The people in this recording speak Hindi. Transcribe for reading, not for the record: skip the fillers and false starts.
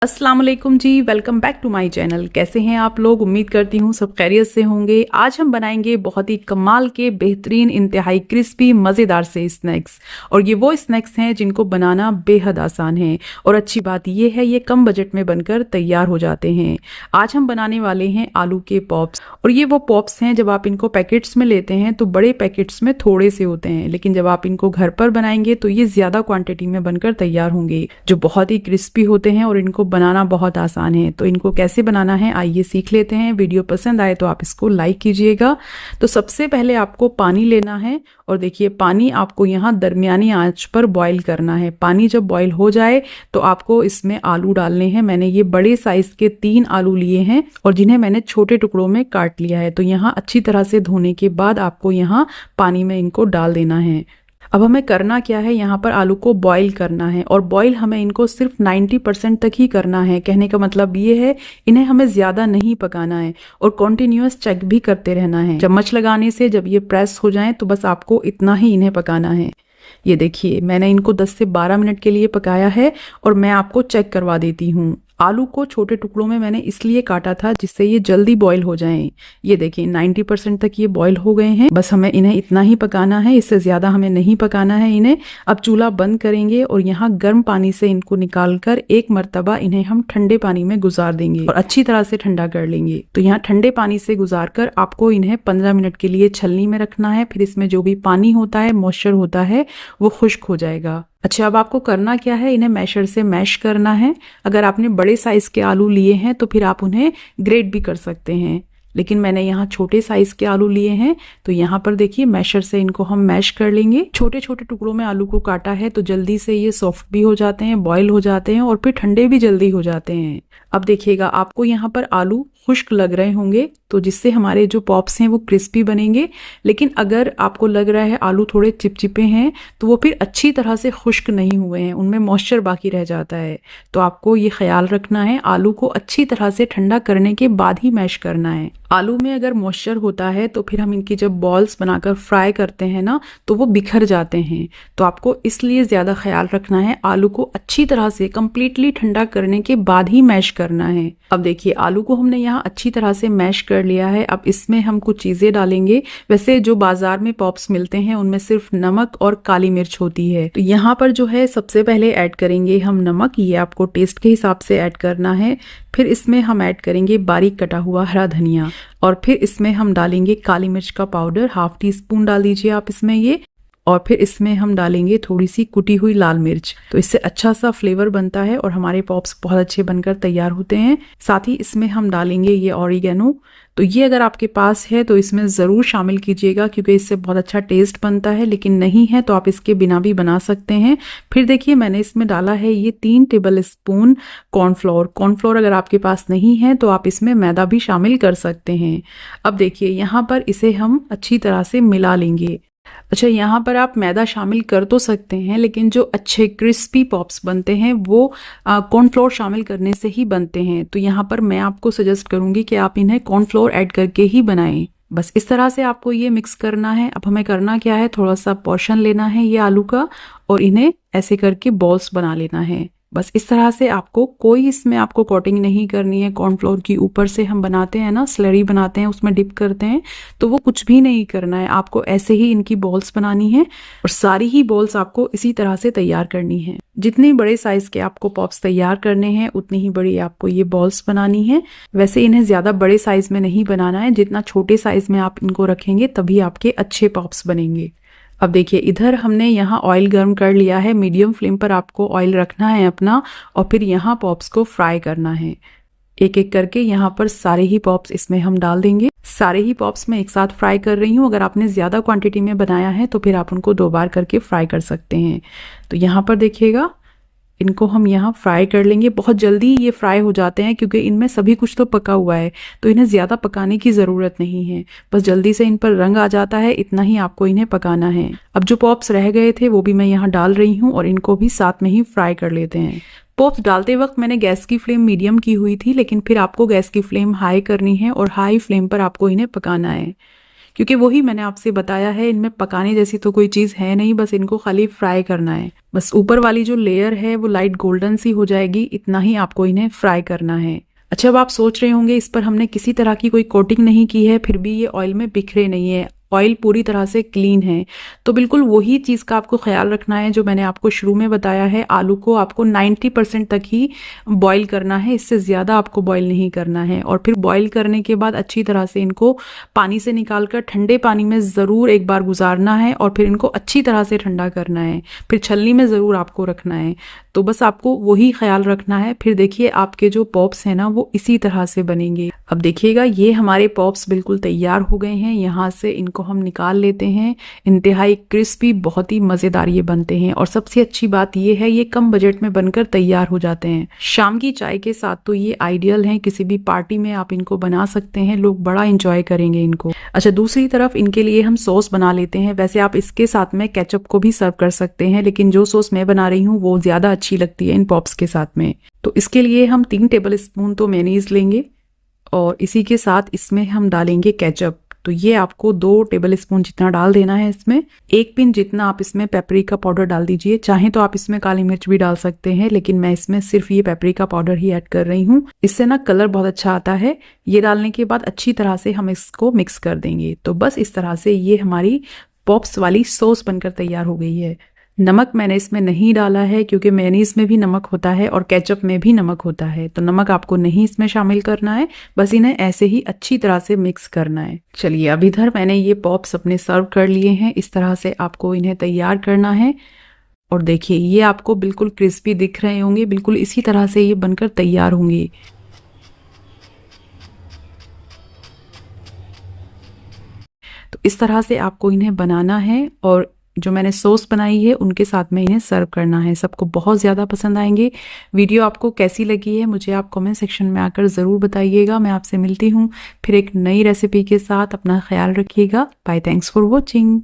अस्सलाम वालेकुम जी, welcome back to my channel. कैसे हैं आप लोग? उम्मीद करती हूँ सब खैरियत से होंगे। आज हम बनाएंगे बहुत ही कमाल के बेहतरीन इंतहाई क्रिस्पी मज़ेदार से स्नैक्स, और ये वो स्नैक्स हैं जिनको बनाना बेहद आसान है। और अच्छी बात ये है, ये कम बजट में बनकर तैयार हो जाते हैं। आज हम बनाने वाले हैं आलू के पॉप्स, और ये वो पॉप्स हैं जब आप इनको पैकेट्स में लेते हैं तो बड़े पैकेट्स में थोड़े से होते हैं, लेकिन जब आप इनको घर पर बनाएंगे तो ये ज़्यादा क्वांटिटी में बनकर तैयार होंगे, जो बहुत ही क्रिस्पी होते हैं और इनको बनाना बहुत आसान है। तो इनको कैसे बनाना है आइए सीख लेते हैं। वीडियो पसंद आए तो आप इसको लाइक कीजिएगा। तो सबसे पहले आपको पानी लेना है, और देखिए पानी आपको यहाँ दरमियानी आंच पर बॉईल करना है। पानी जब बॉईल हो जाए तो आपको इसमें आलू डालने हैं। मैंने ये बड़े साइज के 3 आलू लिए हैं और जिन्हें मैंने छोटे टुकड़ों में काट लिया है। तो यहाँ अच्छी तरह से धोने के बाद आपको यहाँ पानी में इनको डाल देना है। अब हमें करना क्या है, यहाँ पर आलू को बॉईल करना है, और बॉईल हमें इनको सिर्फ 90% तक ही करना है। कहने का मतलब ये है, इन्हें हमें ज़्यादा नहीं पकाना है, और कॉन्टिन्यूअस चेक भी करते रहना है। चम्मच लगाने से जब ये प्रेस हो जाएं तो बस आपको इतना ही इन्हें पकाना है। ये देखिए मैंने इनको 10 से 12 मिनट के लिए पकाया है, और मैं आपको चेक करवा देती हूँ। आलू को छोटे टुकड़ों में मैंने इसलिए काटा था जिससे ये जल्दी बॉईल हो जाएं। ये देखिए 90% तक ये बॉईल हो गए हैं। बस हमें इन्हें इतना ही पकाना है, इससे ज़्यादा हमें नहीं पकाना है इन्हें। अब चूल्हा बंद करेंगे और यहाँ गर्म पानी से इनको निकालकर एक मर्तबा इन्हें हम ठंडे पानी में गुजार देंगे और अच्छी तरह से ठंडा कर लेंगे। तो यहाँ ठंडे पानी से गुजार कर आपको इन्हें 15 मिनट के लिए छलनी में रखना है। फिर इसमें जो भी पानी होता है, मॉइस्चर होता है, वो खुश्क हो जाएगा। अच्छा, अब आपको करना क्या है, इन्हें मैशर से मैश करना है। अगर आपने बड़े साइज के आलू लिए हैं तो फिर आप उन्हें ग्रेट भी कर सकते हैं, लेकिन मैंने यहाँ छोटे साइज के आलू लिए हैं तो यहाँ पर देखिए मैशर से इनको हम मैश कर लेंगे। छोटे छोटे टुकड़ों में आलू को काटा है तो जल्दी से ये सॉफ्ट भी हो जाते हैं, बॉईल हो जाते हैं, और फिर ठंडे भी जल्दी हो जाते हैं। अब देखिएगा आपको यहाँ पर आलू खुश्क लग रहे होंगे, तो जिससे हमारे जो पॉप्स हैं वो क्रिस्पी बनेंगे। लेकिन अगर आपको लग रहा है आलू थोड़े चिपचिपे हैं तो वो फिर अच्छी तरह से खुश्क नहीं हुए हैं, उनमें मॉइस्चर बाकी रह जाता है। तो आपको ये ख्याल रखना है, आलू को अच्छी तरह से ठंडा करने के बाद ही मैश करना है। आलू में अगर मॉइस्चर होता है तो फिर हम इनकी जब बॉल्स बनाकर फ्राई करते हैं ना, तो वो बिखर जाते हैं। तो आपको इसलिए ज़्यादा ख्याल रखना है, आलू को अच्छी तरह से कंप्लीटली ठंडा करने के बाद ही मैश करना है। अब देखिए आलू को हमने यहाँ अच्छी तरह से मैश कर लिया है। अब इसमें हम कुछ चीज़ें डालेंगे। वैसे जो बाजार में पॉप्स मिलते हैं उनमें सिर्फ नमक और काली मिर्च होती है, तो यहाँ पर जो है सबसे पहले ऐड करेंगे हम नमक। ये आपको टेस्ट के हिसाब से ऐड करना है। फिर इसमें हम ऐड करेंगे बारीक कटा हुआ हरा धनिया, और फिर इसमें हम डालेंगे काली मिर्च का पाउडर, 1/2 टीस्पून डाल दीजिए आप इसमें ये। और फिर इसमें हम डालेंगे थोड़ी सी कुटी हुई लाल मिर्च, तो इससे अच्छा सा फ्लेवर बनता है और हमारे पॉप्स बहुत अच्छे बनकर तैयार होते हैं। साथ ही इसमें हम डालेंगे ये ऑरिगेनो। तो ये अगर आपके पास है तो इसमें ज़रूर शामिल कीजिएगा, क्योंकि इससे बहुत अच्छा टेस्ट बनता है। लेकिन नहीं है तो आप इसके बिना भी बना सकते हैं। फिर देखिए मैंने इसमें डाला है ये 3 टेबल स्पून कॉर्नफ्लोर। कॉर्नफ्लोर अगर आपके पास नहीं है तो आप इसमें मैदा भी शामिल कर सकते हैं। अब देखिए यहाँ पर इसे हम अच्छी तरह से मिला लेंगे। अच्छा, यहाँ पर आप मैदा शामिल कर तो सकते हैं, लेकिन जो अच्छे क्रिस्पी पॉप्स बनते हैं वो कॉर्नफ्लोर शामिल करने से ही बनते हैं। तो यहाँ पर मैं आपको सजेस्ट करूँगी कि आप इन्हें कॉर्नफ्लोर ऐड करके ही बनाएं। बस इस तरह से आपको ये मिक्स करना है। अब हमें करना क्या है, थोड़ा सा पोर्शन लेना है ये आलू का, और इन्हें ऐसे करके बॉल्स बना लेना है। बस इस तरह से आपको, कोई इसमें आपको कोटिंग नहीं करनी है। कॉर्नफ्लोर की ऊपर से हम बनाते हैं ना, स्लरी बनाते हैं, उसमें डिप करते हैं, तो वो कुछ भी नहीं करना है। आपको ऐसे ही इनकी बॉल्स बनानी है, और सारी ही बॉल्स आपको इसी तरह से तैयार करनी है। जितनी बड़े साइज के आपको पॉप्स तैयार करने हैं उतनी ही बड़ी आपको ये बॉल्स बनानी है। वैसे इन्हें ज्यादा बड़े साइज में नहीं बनाना है, जितना छोटे साइज में आप इनको रखेंगे तभी आपके अच्छे पॉप्स बनेंगे। अब देखिए इधर हमने यहाँ ऑयल गर्म कर लिया है। मीडियम फ्लेम पर आपको ऑयल रखना है अपना, और फिर यहाँ पॉप्स को फ्राई करना है। एक एक करके यहाँ पर सारे ही पॉप्स इसमें हम डाल देंगे। सारे ही पॉप्स मैं एक साथ फ्राई कर रही हूँ। अगर आपने ज़्यादा क्वांटिटी में बनाया है तो फिर आप उनको 2 बार करके फ्राई कर सकते हैं। तो यहाँ पर देखिएगा इनको हम यहाँ फ्राई कर लेंगे। बहुत जल्दी ये फ्राई हो जाते हैं क्योंकि इनमें सभी कुछ तो पका हुआ है, तो इन्हें ज़्यादा पकाने की ज़रूरत नहीं है। बस जल्दी से इन पर रंग आ जाता है, इतना ही आपको इन्हें पकाना है। अब जो पॉप्स रह गए थे वो भी मैं यहाँ डाल रही हूँ, और इनको भी साथ में ही फ्राई कर लेते हैं। पॉप्स डालते वक्त मैंने गैस की फ्लेम मीडियम की हुई थी, लेकिन फिर आपको गैस की फ्लेम हाई करनी है और हाई फ्लेम पर आपको इन्हें पकाना है। क्योंकि वही मैंने आपसे बताया है, इनमें पकाने जैसी तो कोई चीज़ है नहीं, बस इनको खाली फ्राई करना है। बस ऊपर वाली जो लेयर है वो लाइट गोल्डन सी हो जाएगी, इतना ही आपको इन्हें फ्राई करना है। अच्छा, अब आप सोच रहे होंगे इस पर हमने किसी तरह की कोई कोटिंग नहीं की है, फिर भी ये ऑयल में बिखरे नहीं है, ऑयल पूरी तरह से क्लीन है। तो बिल्कुल वही चीज़ का आपको ख्याल रखना है जो मैंने आपको शुरू में बताया है। आलू को आपको 90% तक ही बॉईल करना है, इससे ज़्यादा आपको बॉईल नहीं करना है। और फिर बॉईल करने के बाद अच्छी तरह से इनको पानी से निकाल कर ठंडे पानी में ज़रूर एक बार गुजारना है और फिर इनको अच्छी तरह से ठंडा करना है, फिर छलनी में ज़रूर आपको रखना है। तो बस आपको वही ख्याल रखना है। फिर देखिए आपके जो पॉप्स हैं ना वो इसी तरह से बनेंगे। अब देखिएगा ये हमारे पॉप्स बिल्कुल तैयार हो गए हैं। यहाँ से इनको हम निकाल लेते हैं। इंतहाई क्रिस्पी, बहुत ही मज़ेदार ये बनते हैं। और सबसे अच्छी बात ये है, ये कम बजट में बनकर तैयार हो जाते हैं। शाम की चाय के साथ तो ये आइडियल हैं, किसी भी पार्टी में आप इनको बना सकते हैं, लोग बड़ा इंजॉय करेंगे इनको। अच्छा, दूसरी तरफ इनके लिए हम सॉस बना लेते हैं। वैसे आप इसके साथ में केचप को भी सर्व कर सकते हैं, लेकिन जो सॉस मैं बना रही हूँ वो ज़्यादा अच्छी लगती है इन पॉप्स के साथ में। तो इसके लिए हम 3 टेबल स्पून तो मेयोनीज लेंगे और इसी के साथ इसमें हम डालेंगे केचप। तो ये आपको 2 टेबल स्पून जितना डाल देना है। इसमें 1 पिंच जितना आप इसमें पेपरिका पाउडर डाल दीजिए। चाहे तो आप इसमें काली मिर्च भी डाल सकते हैं, लेकिन मैं इसमें सिर्फ ये पेपरिका पाउडर ही ऐड कर रही हूँ। इससे ना कलर बहुत अच्छा आता है। ये डालने के बाद अच्छी तरह से हम इसको मिक्स कर देंगे। तो बस इस तरह से ये हमारी पॉप्स वाली सॉस बनकर तैयार हो गई है। नमक मैंने इसमें नहीं डाला है क्योंकि मेयोनीज में भी नमक होता है और केचप में भी नमक होता है, तो नमक आपको नहीं इसमें शामिल करना है। बस इन्हें ऐसे ही अच्छी तरह से मिक्स करना है। चलिए, अब इधर मैंने ये पॉप्स अपने सर्व कर लिए हैं। इस तरह से आपको इन्हें तैयार करना है। और देखिए ये आपको बिल्कुल क्रिस्पी दिख रहे होंगे, बिल्कुल इसी तरह से ये बनकर तैयार होंगे। तो इस तरह से आपको इन्हें बनाना है और जो मैंने सॉस बनाई है उनके साथ में इन्हें सर्व करना है। सबको बहुत ज़्यादा पसंद आएंगे। वीडियो आपको कैसी लगी है मुझे आप कमेंट सेक्शन में आकर ज़रूर बताइएगा। मैं आपसे मिलती हूँ फिर एक नई रेसिपी के साथ। अपना ख्याल रखिएगा। Bye, thanks for watching.